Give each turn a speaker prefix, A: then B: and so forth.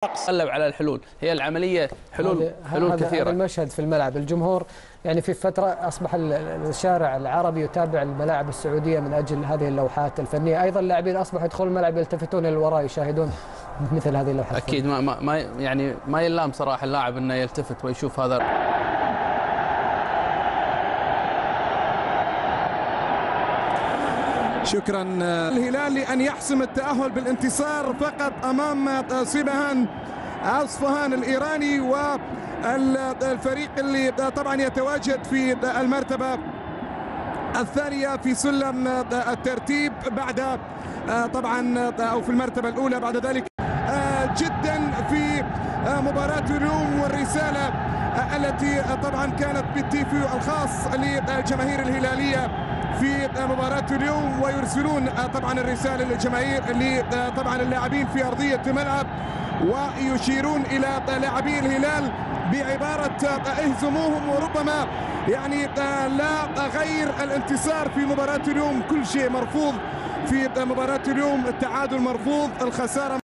A: قلب على الحلول، هي العملية حلول كثيرة.
B: هذا المشهد في الملعب، الجمهور يعني في فترة أصبح الشارع العربي يتابع الملاعب السعودية من أجل هذه اللوحات الفنية. أيضا اللاعبين أصبحوا يدخلون الملعب يلتفتون للوراء يشاهدون مثل هذه اللوحات.
A: أكيد ما يلام صراحة اللاعب أنه يلتفت ويشوف هذا.
C: شكرا الهلال لأن يحسم التأهل بالانتصار فقط أمام سيبهان أصفهان الإيراني، والفريق اللي طبعا يتواجد في المرتبة الثانية في سلم الترتيب بعد طبعا أو في المرتبة الأولى بعد ذلك جدا في مباراة اليوم، والرسالة التي طبعا كانت بالتيفو الخاص للجماهير الهلالية في مباراة اليوم، ويرسلون طبعا الرسالة للجماهير اللي طبعا اللاعبين في أرضية الملعب، ويشيرون إلى لاعبي الهلال بعبارة اهزموهم، وربما يعني لا غير الانتصار في مباراة اليوم. كل شيء مرفوض في مباراة اليوم، التعادل مرفوض، الخسارة